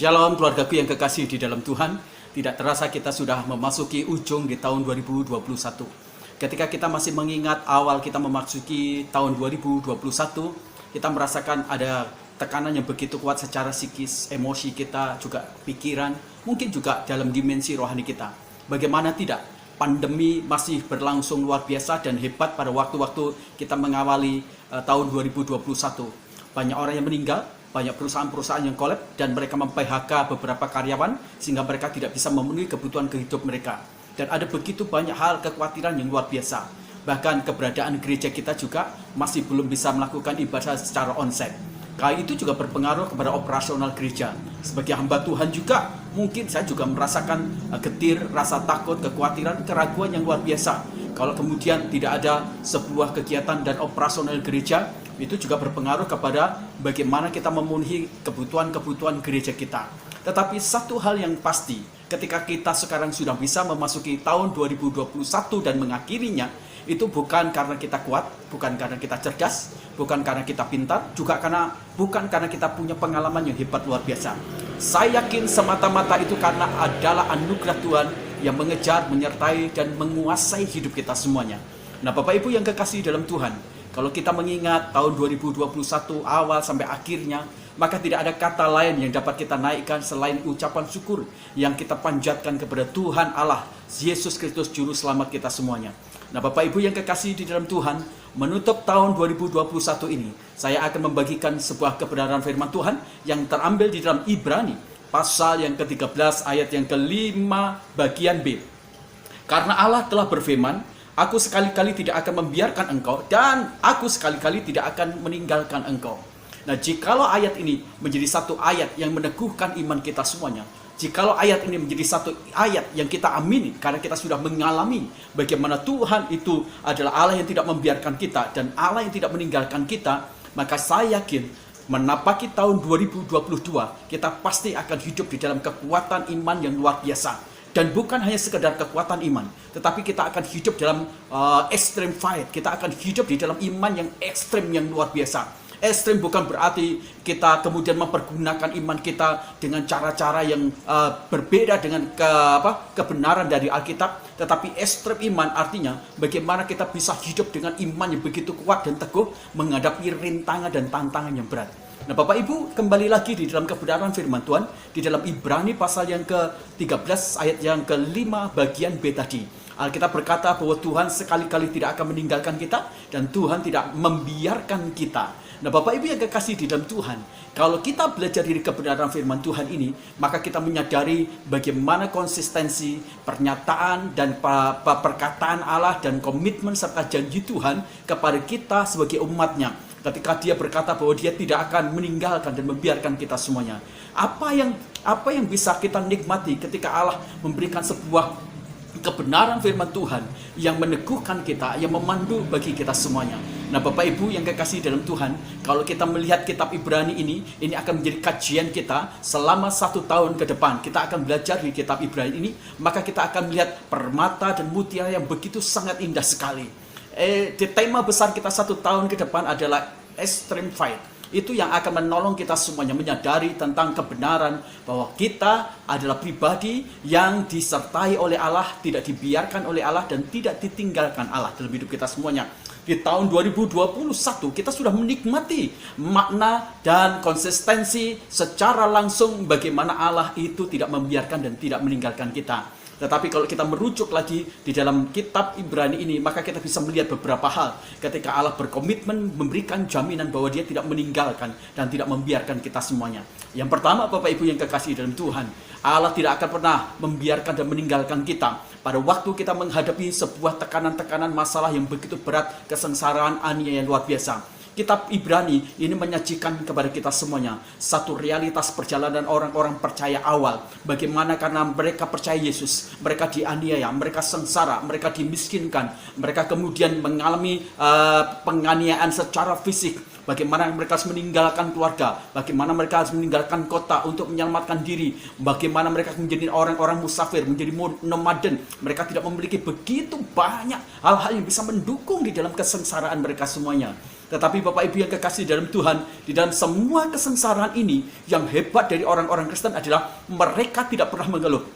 Shalom keluargaku yang kekasih di dalam Tuhan. Tidak terasa kita sudah memasuki ujung di tahun 2021. Ketika kita masih mengingat awal kita memasuki tahun 2021, kita merasakan ada tekanan yang begitu kuat secara psikis, emosi kita, juga pikiran, mungkin juga dalam dimensi rohani kita. Bagaimana tidak? Pandemi masih berlangsung luar biasa dan hebat pada waktu-waktu kita mengawali tahun 2021. Banyak orang yang meninggal, banyak perusahaan-perusahaan yang kolab, dan mereka mem-PHK beberapa karyawan sehingga mereka tidak bisa memenuhi kebutuhan kehidupan mereka. Dan ada begitu banyak hal kekhawatiran yang luar biasa. Bahkan keberadaan gereja kita juga masih belum bisa melakukan ibadah secara onsite. Hal itu juga berpengaruh kepada operasional gereja. Sebagai hamba Tuhan juga, mungkin saya juga merasakan getir, rasa takut, kekhawatiran, keraguan yang luar biasa. Kalau kemudian tidak ada sebuah kegiatan dan operasional gereja, itu juga berpengaruh kepada bagaimana kita memenuhi kebutuhan-kebutuhan gereja kita. Tetapi satu hal yang pasti, ketika kita sekarang sudah bisa memasuki tahun 2021 dan mengakhirinya, itu bukan karena kita kuat, bukan karena kita cerdas, bukan karena kita pintar, juga bukan karena kita punya pengalaman yang hebat luar biasa. Saya yakin semata-mata itu karena adalah anugerah Tuhan yang mengejar, menyertai, dan menguasai hidup kita semuanya. Nah, Bapak Ibu yang kekasih dalam Tuhan, kalau kita mengingat tahun 2021 awal sampai akhirnya, maka tidak ada kata lain yang dapat kita naikkan selain ucapan syukur yang kita panjatkan kepada Tuhan Allah, Yesus Kristus Juru Selamat kita semuanya. Nah, Bapak Ibu yang kekasih di dalam Tuhan, menutup tahun 2021 ini, saya akan membagikan sebuah kebenaran firman Tuhan yang terambil di dalam Ibrani, pasal yang ke-13 ayat yang ke-5 bagian B. Karena Allah telah berfirman, aku sekali-kali tidak akan membiarkan engkau, dan aku sekali-kali tidak akan meninggalkan engkau. Nah, jikalau ayat ini menjadi satu ayat yang meneguhkan iman kita semuanya, jikalau ayat ini menjadi satu ayat yang kita amini, karena kita sudah mengalami bagaimana Tuhan itu adalah Allah yang tidak membiarkan kita, dan Allah yang tidak meninggalkan kita, maka saya yakin menapaki tahun 2022, kita pasti akan hidup di dalam kekuatan iman yang luar biasa. Dan bukan hanya sekedar kekuatan iman, tetapi kita akan hidup dalam extreme fight. Kita akan hidup di dalam iman yang ekstrim, yang luar biasa. Ekstrim bukan berarti kita kemudian mempergunakan iman kita dengan cara-cara yang berbeda dengan kebenaran dari Alkitab. Tetapi ekstrim iman artinya bagaimana kita bisa hidup dengan iman yang begitu kuat dan teguh menghadapi rintangan dan tantangan yang berat. Nah, Bapak Ibu, kembali lagi di dalam kebenaran firman Tuhan di dalam Ibrani pasal yang ke-13 ayat yang ke-5 bagian B tadi. Alkitab berkata bahwa Tuhan sekali-kali tidak akan meninggalkan kita dan Tuhan tidak membiarkan kita. Nah, Bapak Ibu yang kekasih di dalam Tuhan, kalau kita belajar dari kebenaran firman Tuhan ini, maka kita menyadari bagaimana konsistensi pernyataan dan perkataan Allah dan komitmen serta janji Tuhan kepada kita sebagai umatnya. Ketika dia berkata bahwa dia tidak akan meninggalkan dan membiarkan kita semuanya. Apa yang bisa kita nikmati ketika Allah memberikan sebuah kebenaran firman Tuhan yang meneguhkan kita, yang memandu bagi kita semuanya. Nah, Bapak Ibu yang kekasih dalam Tuhan, kalau kita melihat kitab Ibrani ini akan menjadi kajian kita selama 1 tahun ke depan. Kita akan belajar di kitab Ibrani ini, maka kita akan melihat permata dan mutiara yang begitu sangat indah sekali. Tema besar kita 1 tahun ke depan adalah extreme fight. Itu yang akan menolong kita semuanya menyadari tentang kebenaran bahwa kita adalah pribadi yang disertai oleh Allah, tidak dibiarkan oleh Allah, dan tidak ditinggalkan Allah dalam hidup kita semuanya. Di tahun 2021 kita sudah menikmati makna dan konsistensi secara langsung bagaimana Allah itu tidak membiarkan dan tidak meninggalkan kita. Tetapi kalau kita merujuk lagi di dalam kitab Ibrani ini, maka kita bisa melihat beberapa hal. Ketika Allah berkomitmen memberikan jaminan bahwa dia tidak meninggalkan dan tidak membiarkan kita semuanya. Yang pertama, Bapak Ibu yang kekasih dalam Tuhan, Allah tidak akan pernah membiarkan dan meninggalkan kita pada waktu kita menghadapi sebuah tekanan-tekanan masalah yang begitu berat, kesengsaraan, aniaya yang luar biasa. Kitab Ibrani ini menyajikan kepada kita semuanya satu realitas perjalanan orang-orang percaya awal. Bagaimana karena mereka percaya Yesus, mereka dianiaya, mereka sengsara, mereka dimiskinkan, mereka kemudian mengalami penganiayaan secara fisik. Bagaimana mereka harus meninggalkan keluarga, bagaimana mereka harus meninggalkan kota untuk menyelamatkan diri, bagaimana mereka menjadi orang-orang musafir, menjadi nomaden. Mereka tidak memiliki begitu banyak hal-hal yang bisa mendukung di dalam kesengsaraan mereka semuanya. Tetapi Bapak Ibu yang kekasih dalam Tuhan, di dalam semua kesengsaraan ini, yang hebat dari orang-orang Kristen adalah mereka tidak pernah mengeluh.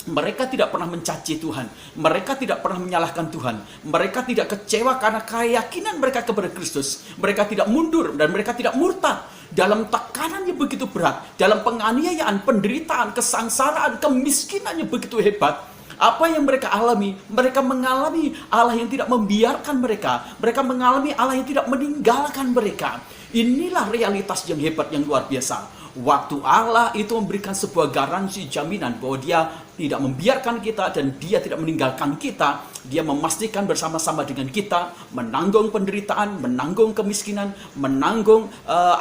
Mereka tidak pernah mencaci Tuhan. Mereka tidak pernah menyalahkan Tuhan. Mereka tidak kecewa karena keyakinan mereka kepada Kristus. Mereka tidak mundur dan mereka tidak murtad. Dalam tekanan yang begitu berat, dalam penganiayaan, penderitaan, kesengsaraan, kemiskinan yang begitu hebat, apa yang mereka alami? Mereka mengalami Allah yang tidak membiarkan mereka. Mereka mengalami Allah yang tidak meninggalkan mereka. Inilah realitas yang hebat, yang luar biasa. Waktu Allah itu memberikan sebuah garansi jaminan bahwa Dia tidak membiarkan kita dan Dia tidak meninggalkan kita. Dia memastikan bersama-sama dengan kita menanggung penderitaan, menanggung kemiskinan, menanggung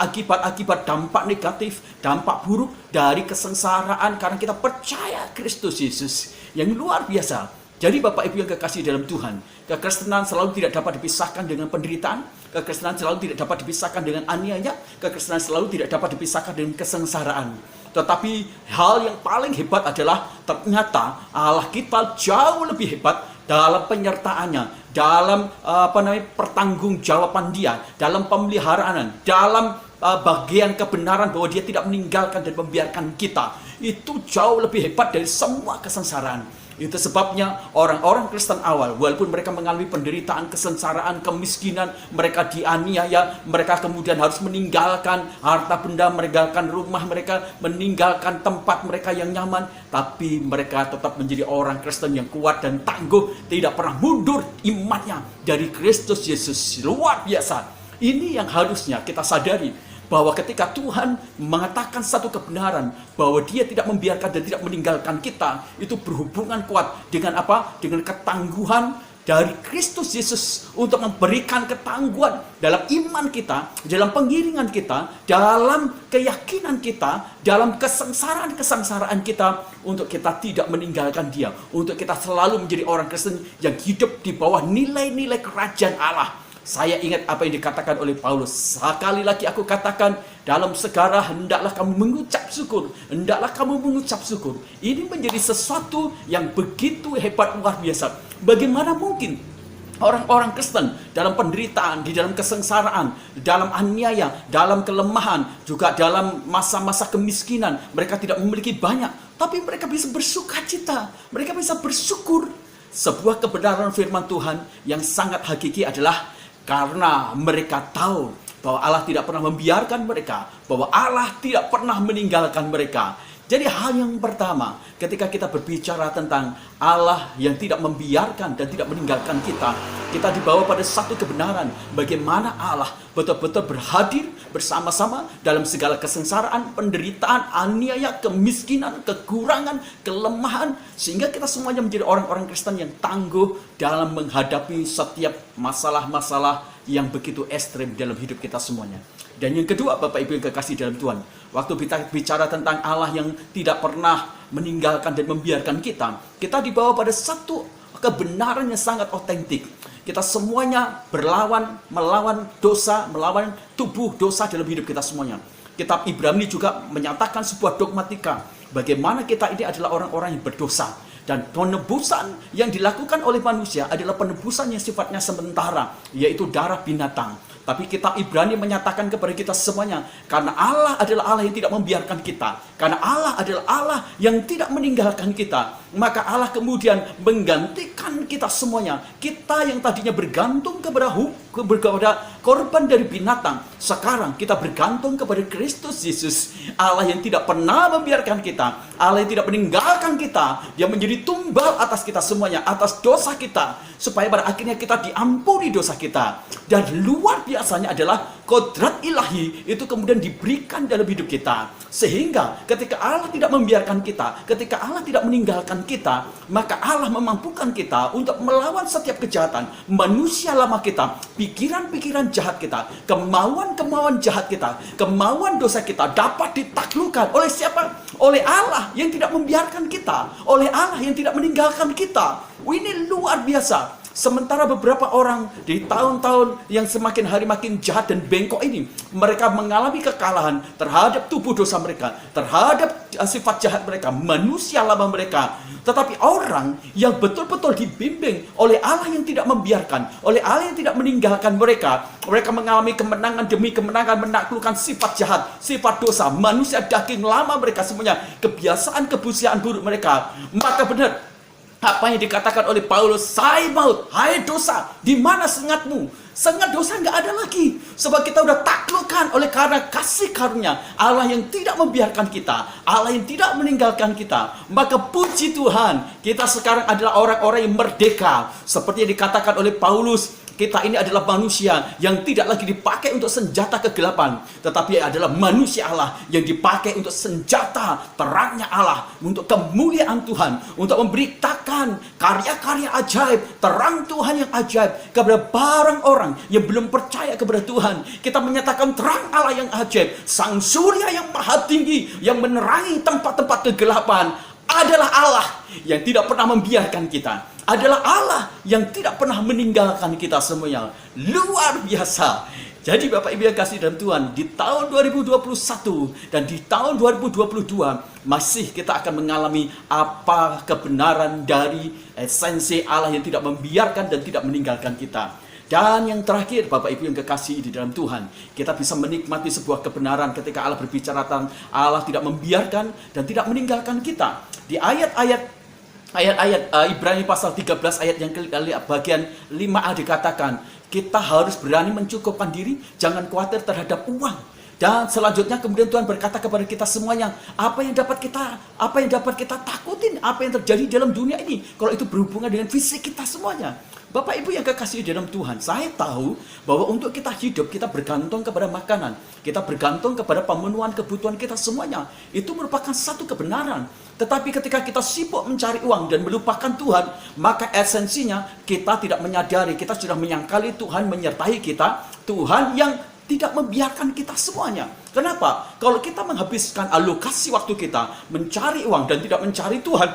akibat-akibat dampak negatif, dampak buruk dari kesengsaraan karena kita percaya Kristus Yesus. Yang luar biasa. Jadi Bapak Ibu yang kekasih dalam Tuhan, kekristenan selalu tidak dapat dipisahkan dengan penderitaan, kekristenan selalu tidak dapat dipisahkan dengan aniaya, kekristenan selalu tidak dapat dipisahkan dengan kesengsaraan. Tetapi hal yang paling hebat adalah ternyata Allah kita jauh lebih hebat dalam penyertaannya, dalam pertanggungjawaban Dia, dalam pemeliharaan, dalam bagian kebenaran bahwa Dia tidak meninggalkan dan membiarkan kita. Itu jauh lebih hebat dari semua kesengsaraan. Itu sebabnya orang-orang Kristen awal, walaupun mereka mengalami penderitaan, kesengsaraan, kemiskinan, mereka dianiaya, mereka kemudian harus meninggalkan harta benda, meninggalkan rumah mereka, meninggalkan tempat mereka yang nyaman, tapi mereka tetap menjadi orang Kristen yang kuat dan tangguh, tidak pernah mundur imannya dari Kristus Yesus. Luar biasa. Ini yang harusnya kita sadari, bahwa ketika Tuhan mengatakan satu kebenaran bahwa Dia tidak membiarkan dan tidak meninggalkan kita, itu berhubungan kuat dengan apa? Dengan ketangguhan dari Kristus Yesus untuk memberikan ketangguhan dalam iman kita, dalam pengiringan kita, dalam keyakinan kita, dalam kesengsaraan kita, untuk kita tidak meninggalkan Dia, untuk kita selalu menjadi orang Kristen yang hidup di bawah nilai-nilai kerajaan Allah. Saya ingat apa yang dikatakan oleh Paulus. Sekali lagi aku katakan, dalam segala hendaklah kamu mengucap syukur. Hendaklah kamu mengucap syukur. Ini menjadi sesuatu yang begitu hebat, luar biasa. Bagaimana mungkin orang-orang Kristen dalam penderitaan, di dalam kesengsaraan, dalam aniaya, dalam kelemahan, juga dalam masa-masa kemiskinan, mereka tidak memiliki banyak, tapi mereka bisa bersukacita, mereka bisa bersyukur. Sebuah kebenaran firman Tuhan yang sangat hakiki adalah karena mereka tahu bahwa Allah tidak pernah membiarkan mereka, bahwa Allah tidak pernah meninggalkan mereka. Jadi hal yang pertama, ketika kita berbicara tentang Allah yang tidak membiarkan dan tidak meninggalkan kita, kita dibawa pada satu kebenaran, bagaimana Allah betul-betul berhadir bersama-sama dalam segala kesengsaraan, penderitaan, aniaya, kemiskinan, kekurangan, kelemahan, sehingga kita semuanya menjadi orang-orang Kristen yang tangguh dalam menghadapi setiap masalah-masalah yang begitu ekstrim dalam hidup kita semuanya. Dan yang kedua, Bapak Ibu yang kekasih dalam Tuhan, waktu kita bicara tentang Allah yang tidak pernah meninggalkan dan membiarkan kita, kita dibawa pada satu kebenaran yang sangat otentik. Kita semuanya melawan dosa, melawan tubuh dosa dalam hidup kita semuanya. Kitab Ibrani juga menyatakan sebuah dogmatika, bagaimana kita ini adalah orang-orang yang berdosa. Dan penebusan yang dilakukan oleh manusia adalah penebusan yang sifatnya sementara, yaitu darah binatang. Tapi kitab Ibrani menyatakan kepada kita semuanya, karena Allah adalah Allah yang tidak membiarkan kita, karena Allah adalah Allah yang tidak meninggalkan kita, maka Allah kemudian menggantikan kita semuanya. Kita yang tadinya bergantung kepada korban dari binatang, sekarang kita bergantung kepada Kristus Yesus, Allah yang tidak pernah membiarkan kita, Allah yang tidak meninggalkan kita. Dia menjadi tumbal atas kita semuanya, atas dosa kita, supaya pada akhirnya kita diampuni dosa kita. Dan luar biasanya adalah kodrat ilahi itu kemudian diberikan dalam hidup kita, sehingga ketika Allah tidak membiarkan kita, ketika Allah tidak meninggalkan kita, maka Allah memampukan kita untuk melawan setiap kejahatan manusia lama kita, pikiran-pikiran jahat kita, kemauan-kemauan jahat kita, kemauan dosa kita dapat ditaklukkan oleh siapa? Oleh Allah yang tidak membiarkan kita, oleh Allah yang tidak meninggalkan kita. Ini luar biasa. Sementara beberapa orang di tahun-tahun yang semakin hari makin jahat dan bengkok ini, mereka mengalami kekalahan terhadap tubuh dosa mereka, terhadap sifat jahat mereka, manusia lama mereka. Tetapi orang yang betul-betul dibimbing oleh Allah yang tidak membiarkan, oleh Allah yang tidak meninggalkan mereka, mereka mengalami kemenangan demi kemenangan, menaklukkan sifat jahat, sifat dosa, manusia daging lama mereka semuanya, kebiasaan kebusiaan buruk mereka. Maka benar apa yang dikatakan oleh Paulus, "Hai maut, hai dosa, di mana sengatmu?" Sengat dosa nggak ada lagi. Sebab kita udah taklukkan oleh karena kasih karunia Allah yang tidak membiarkan kita, Allah yang tidak meninggalkan kita. Maka puji Tuhan, kita sekarang adalah orang-orang yang merdeka. Seperti yang dikatakan oleh Paulus, kita ini adalah manusia yang tidak lagi dipakai untuk senjata kegelapan, tetapi adalah manusia Allah yang dipakai untuk senjata terangnya Allah, untuk kemuliaan Tuhan, untuk memberitakan karya-karya ajaib, terang Tuhan yang ajaib kepada barang orang yang belum percaya kepada Tuhan. Kita menyatakan terang Allah yang ajaib, sang surya yang maha tinggi, yang menerangi tempat-tempat kegelapan, adalah Allah yang tidak pernah membiarkan kita, adalah Allah yang tidak pernah meninggalkan kita semuanya. Luar biasa. Jadi Bapak Ibu yang kasih dalam Tuhan, di tahun 2021 dan di tahun 2022 masih kita akan mengalami apa kebenaran dari esensi Allah yang tidak membiarkan dan tidak meninggalkan kita. Dan yang terakhir, Bapak Ibu yang kekasih di dalam Tuhan, kita bisa menikmati sebuah kebenaran ketika Allah berbicara tentang Allah tidak membiarkan dan tidak meninggalkan kita. Di ayat-ayat Ibrani pasal 13 ayat yang bagian 5a dikatakan, kita harus berani mencukupkan diri, jangan khawatir terhadap uang. Dan selanjutnya kemudian Tuhan berkata kepada kita semuanya, apa yang dapat kita takutin, apa yang terjadi dalam dunia ini, kalau itu berhubungan dengan fisik kita semuanya. Bapak Ibu yang kekasih dalam Tuhan, saya tahu bahwa untuk kita hidup, kita bergantung kepada makanan, kita bergantung kepada pemenuhan kebutuhan kita semuanya. Itu merupakan satu kebenaran. Tetapi ketika kita sibuk mencari uang dan melupakan Tuhan, maka esensinya kita tidak menyadari, kita sudah menyangkali Tuhan menyertai kita, Tuhan yang tidak membiarkan kita semuanya. Kenapa? Kalau kita menghabiskan alokasi waktu kita mencari uang dan tidak mencari Tuhan,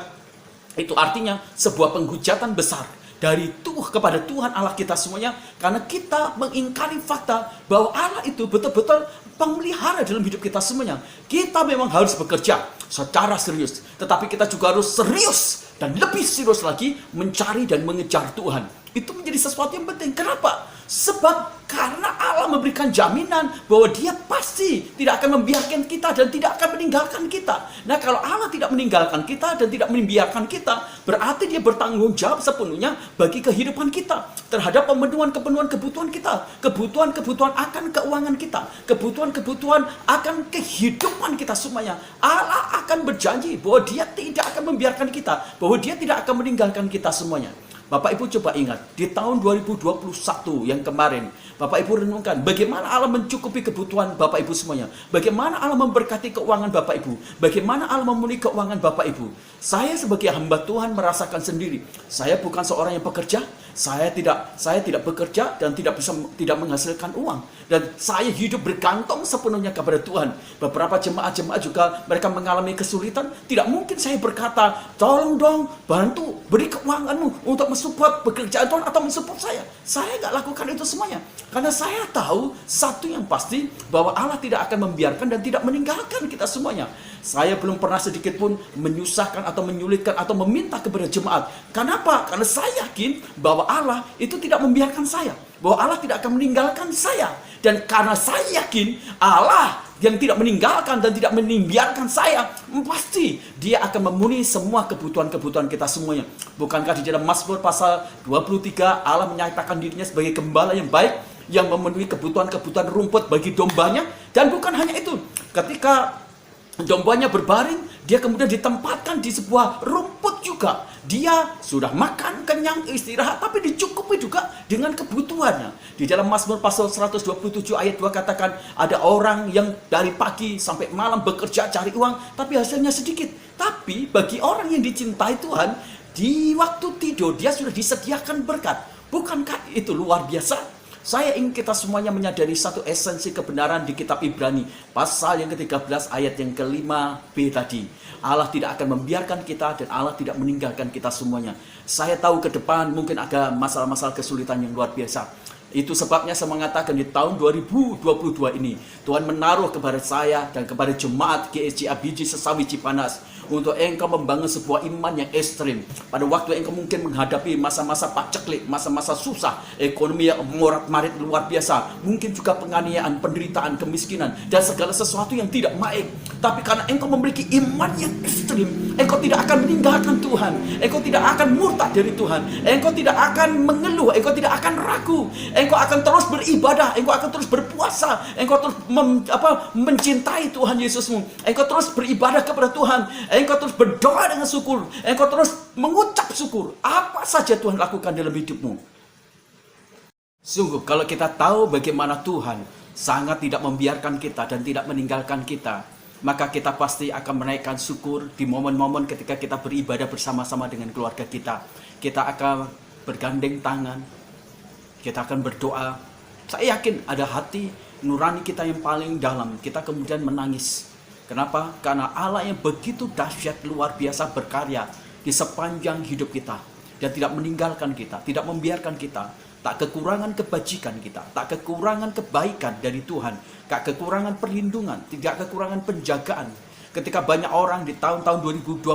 itu artinya sebuah penghujatan besar dari kepada Tuhan Allah kita semuanya, karena kita mengingkari fakta bahwa Allah itu betul-betul pemelihara dalam hidup kita semuanya. Kita memang harus bekerja secara serius, tetapi kita juga harus serius dan lebih serius lagi mencari dan mengejar Tuhan. Itu menjadi sesuatu yang penting. Kenapa? Sebab karena Allah memberikan jaminan bahwa Dia pasti tidak akan membiarkan kita dan tidak akan meninggalkan kita. Nah, kalau Allah tidak meninggalkan kita dan tidak membiarkan kita, berarti Dia bertanggung jawab sepenuhnya bagi kehidupan kita, terhadap pemenuhan kebutuhan kita, kebutuhan akan keuangan kita, kebutuhan akan kehidupan kita semuanya. Allah akan berjanji bahwa Dia tidak akan membiarkan kita, bahwa Dia tidak akan meninggalkan kita semuanya. Bapak Ibu coba ingat, di tahun 2021 yang kemarin, Bapak Ibu renungkan bagaimana Allah mencukupi kebutuhan Bapak Ibu semuanya. Bagaimana Allah memberkati keuangan Bapak Ibu. Bagaimana Allah memenuhi keuangan Bapak Ibu. Saya sebagai hamba Tuhan merasakan sendiri. Saya bukan seorang yang bekerja. Saya tidak bekerja dan tidak menghasilkan uang. Dan saya hidup bergantung sepenuhnya kepada Tuhan. Beberapa jemaat-jemaat juga mereka mengalami kesulitan. Tidak mungkin saya berkata, tolong dong bantu, beri keuanganmu untuk mensupport pekerjaan Tuhan atau mensupport saya. Saya nggak lakukan itu semuanya. Karena saya tahu satu yang pasti, bahwa Allah tidak akan membiarkan dan tidak meninggalkan kita semuanya. Saya belum pernah sedikit pun menyusahkan atau menyulitkan atau meminta kepada jemaat. Kenapa? Karena saya yakin bahwa Allah itu tidak membiarkan saya, bahwa Allah tidak akan meninggalkan saya. Dan karena saya yakin Allah yang tidak meninggalkan dan tidak membiarkan saya, pasti Dia akan memenuhi semua kebutuhan-kebutuhan kita semuanya. Bukankah di dalam Mazmur pasal 23 Allah menyatakan dirinya sebagai gembala yang baik, yang memenuhi kebutuhan-kebutuhan rumput bagi dombanya. Dan bukan hanya itu, ketika dombanya berbaring, dia kemudian ditempatkan di sebuah rumput juga. Dia sudah makan, kenyang, istirahat, tapi dicukupi juga dengan kebutuhannya. Di dalam Mazmur pasal 127 ayat 2 katakan, ada orang yang dari pagi sampai malam bekerja cari uang, tapi hasilnya sedikit. Tapi bagi orang yang dicintai Tuhan, di waktu tidur dia sudah disediakan berkat. Bukankah itu luar biasa? Saya ingin kita semuanya menyadari satu esensi kebenaran di kitab Ibrani, pasal yang ke-13 ayat yang ke-5b tadi. Allah tidak akan membiarkan kita dan Allah tidak meninggalkan kita semuanya. Saya tahu ke depan mungkin ada masalah-masalah kesulitan yang luar biasa. Itu sebabnya saya mengatakan di tahun 2022 ini, Tuhan menaruh kepada saya dan kepada jemaat GSJ Abiji Sesawi Cipanas untuk engkau membangun sebuah iman yang ekstrim. Pada waktu engkau mungkin menghadapi masa-masa paceklik, masa-masa susah, ekonomi yang morat-marit luar biasa, mungkin juga penganiayaan, penderitaan, kemiskinan, dan segala sesuatu yang tidak baik. Tapi karena engkau memiliki iman yang ekstrim, engkau tidak akan meninggalkan Tuhan, engkau tidak akan murtad dari Tuhan, engkau tidak akan mengeluh, engkau tidak akan ragu, engkau akan terus beribadah, engkau akan terus berpuasa, engkau terus mencintai Tuhan Yesusmu, engkau terus beribadah kepada Tuhan, engkau terus berdoa dengan syukur, engkau terus mengucap syukur. Apa saja Tuhan lakukan dalam hidupmu. Sungguh kalau kita tahu bagaimana Tuhan sangat tidak membiarkan kita dan tidak meninggalkan kita, maka kita pasti akan menaikkan syukur di momen-momen ketika kita beribadah bersama-sama dengan keluarga kita. Kita akan bergandeng tangan, kita akan berdoa. Saya yakin ada hati nurani kita yang paling dalam, kita kemudian menangis. Kenapa? Karena Allah yang begitu dahsyat luar biasa berkarya di sepanjang hidup kita dan tidak meninggalkan kita, tidak membiarkan kita, tak kekurangan kebajikan kita, tak kekurangan kebaikan dari Tuhan, tak kekurangan perlindungan, tidak kekurangan penjagaan. Ketika banyak orang di tahun-tahun 2021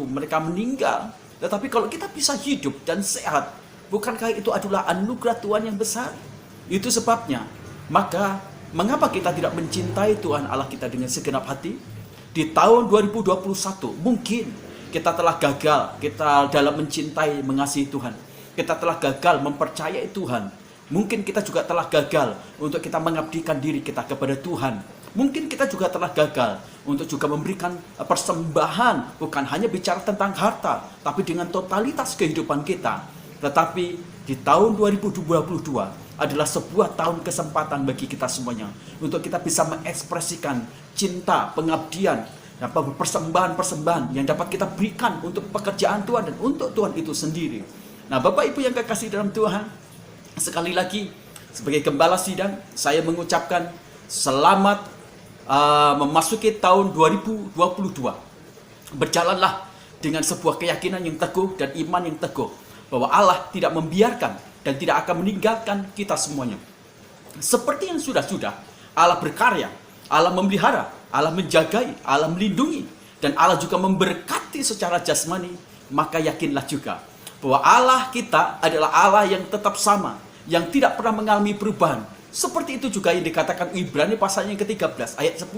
mereka meninggal, tetapi kalau kita bisa hidup dan sehat, bukankah itu adalah anugerah Tuhan yang besar? Itu sebabnya, maka mengapa kita tidak mencintai Tuhan Allah kita dengan segenap hati? Di tahun 2021 mungkin kita telah gagal kita dalam mencintai, mengasihi Tuhan. Kita telah gagal mempercayai Tuhan. Mungkin kita juga telah gagal untuk kita mengabdikan diri kita kepada Tuhan. Mungkin kita juga telah gagal untuk juga memberikan persembahan, bukan hanya bicara tentang harta, tapi dengan totalitas kehidupan kita. Tetapi di tahun 2022 adalah sebuah tahun kesempatan bagi kita semuanya untuk kita bisa mengekspresikan cinta, pengabdian, dan persembahan-persembahan yang dapat kita berikan untuk pekerjaan Tuhan dan untuk Tuhan itu sendiri. Nah, Bapak Ibu yang kekasih dalam Tuhan, sekali lagi sebagai gembala sidang, saya mengucapkan selamat memasuki tahun 2022. Berjalanlah dengan sebuah keyakinan yang teguh dan iman yang teguh bahwa Allah tidak membiarkan dan tidak akan meninggalkan kita semuanya. Seperti yang sudah-sudah, Allah berkarya, Allah memelihara, Allah menjagai, Allah melindungi, dan Allah juga memberkati secara jasmani. Maka yakinlah juga bahwa Allah kita adalah Allah yang tetap sama, yang tidak pernah mengalami perubahan. Seperti itu juga yang dikatakan Ibrani pasal yang ke-13 ayat 10.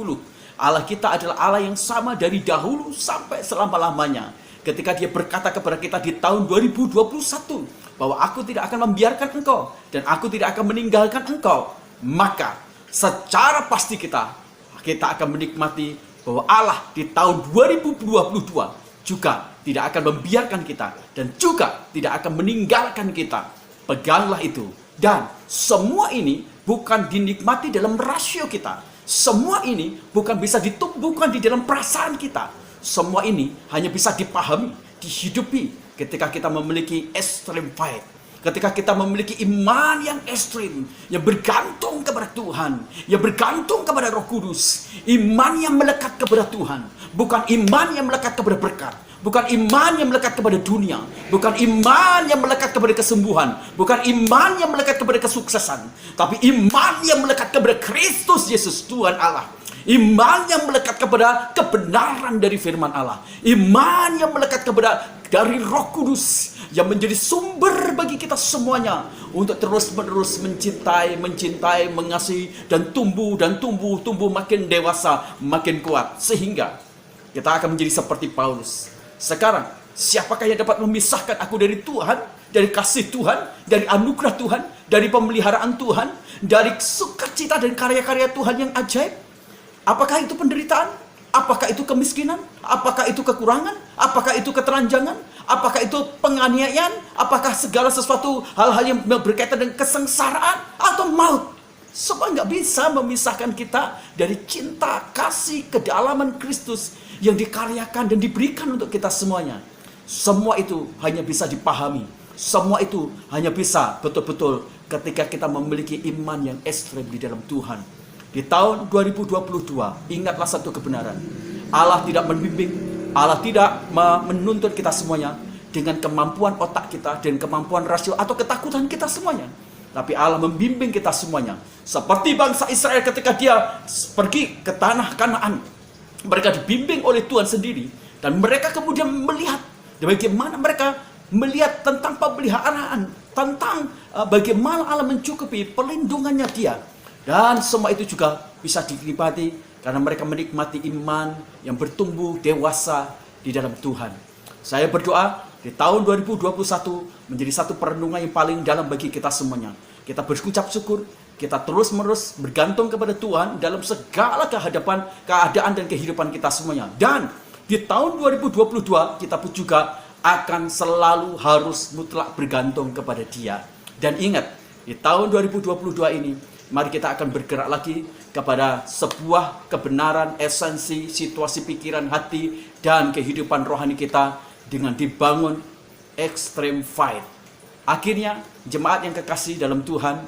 Allah kita adalah Allah yang sama dari dahulu sampai selama-lamanya. Ketika dia berkata kepada kita di tahun 2021 bahwa aku tidak akan membiarkan engkau dan aku tidak akan meninggalkan engkau, maka secara pasti kita akan menikmati bahwa Allah di tahun 2022 juga tidak akan membiarkan kita dan juga tidak akan meninggalkan kita. Peganglah itu. Dan semua ini bukan dinikmati dalam rasio kita. Semua ini bukan bisa ditumbuhkan di dalam perasaan kita. Semua ini hanya bisa dipahami, dihidupi ketika kita memiliki extreme faith. Ketika kita memiliki iman yang ekstrim, yang bergantung kepada Tuhan, yang bergantung kepada Roh Kudus, iman yang melekat kepada Tuhan, bukan iman yang melekat kepada berkat, bukan iman yang melekat kepada dunia, bukan iman yang melekat kepada kesembuhan, bukan iman yang melekat kepada kesuksesan, tapi iman yang melekat kepada Kristus Yesus Tuhan Allah. Iman yang melekat kepada kebenaran dari firman Allah. Iman yang melekat kepada dari Roh Kudus yang menjadi sumber bagi kita semuanya untuk terus-menerus mencintai, mengasihi, dan tumbuh makin dewasa, makin kuat, sehingga kita akan menjadi seperti Paulus. Sekarang, siapakah yang dapat memisahkan aku dari Tuhan, dari kasih Tuhan, dari anugerah Tuhan, dari pemeliharaan Tuhan, dari sukacita dan karya-karya Tuhan yang ajaib? Apakah itu penderitaan? Apakah itu kemiskinan? Apakah itu kekurangan? Apakah itu keteranjangan? Apakah itu penganiayaan? Apakah segala sesuatu hal-hal yang berkaitan dengan kesengsaraan atau maut? Semua nggak bisa memisahkan kita dari cinta, kasih, kedalaman Kristus yang dikaryakan dan diberikan untuk kita semuanya. Semua itu hanya bisa dipahami. Semua itu hanya bisa betul-betul ketika kita memiliki iman yang ekstrem di dalam Tuhan. Di tahun 2022, ingatlah satu kebenaran. Allah tidak membimbing, Allah tidak menuntut kita semuanya dengan kemampuan otak kita, dan kemampuan rasio atau ketakutan kita semuanya. Tapi Allah membimbing kita semuanya. Seperti bangsa Israel ketika dia pergi ke tanah Kanaan. Mereka dibimbing oleh Tuhan sendiri. Dan mereka kemudian melihat bagaimana mereka melihat tentang pemeliharaan, tentang bagaimana Allah mencukupi perlindungannya dia. Dan semua itu juga bisa dinikmati karena mereka menikmati iman yang bertumbuh dewasa di dalam Tuhan. Saya berdoa di tahun 2021 menjadi satu perenungan yang paling dalam bagi kita semuanya. Kita berucap syukur, kita terus-menerus bergantung kepada Tuhan dalam segala keadaan dan kehidupan kita semuanya. Dan di tahun 2022 kita pun juga akan selalu harus mutlak bergantung kepada Dia. Dan ingat, di tahun 2022 ini, mari kita akan bergerak lagi kepada sebuah kebenaran, esensi, situasi pikiran, hati, dan kehidupan rohani kita dengan dibangun extreme fight. Akhirnya, jemaat yang kekasih dalam Tuhan,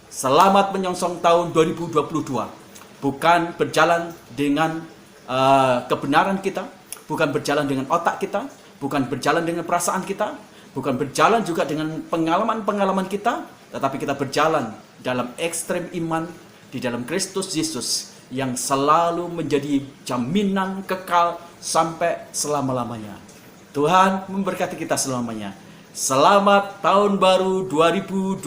selamat menyongsong tahun 2022. Bukan berjalan dengan kebenaran kita, bukan berjalan dengan otak kita, bukan berjalan dengan perasaan kita, bukan berjalan juga dengan pengalaman-pengalaman kita, tetapi kita berjalan dalam ekstrem iman di dalam Kristus Yesus yang selalu menjadi jaminan kekal sampai selama-lamanya. Tuhan memberkati kita selamanya. Selamat tahun baru 2022.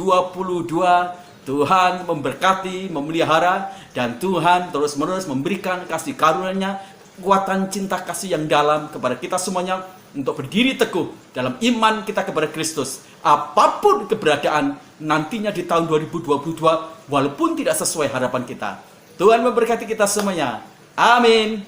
Tuhan memberkati, memelihara, dan Tuhan terus-menerus memberikan kasih karunia-Nya, kekuatan cinta kasih yang dalam kepada kita semuanya untuk berdiri teguh dalam iman kita kepada Kristus. Apapun keberadaan nantinya di tahun 2022, walaupun tidak sesuai harapan kita. Tuhan memberkati kita semuanya. Amin.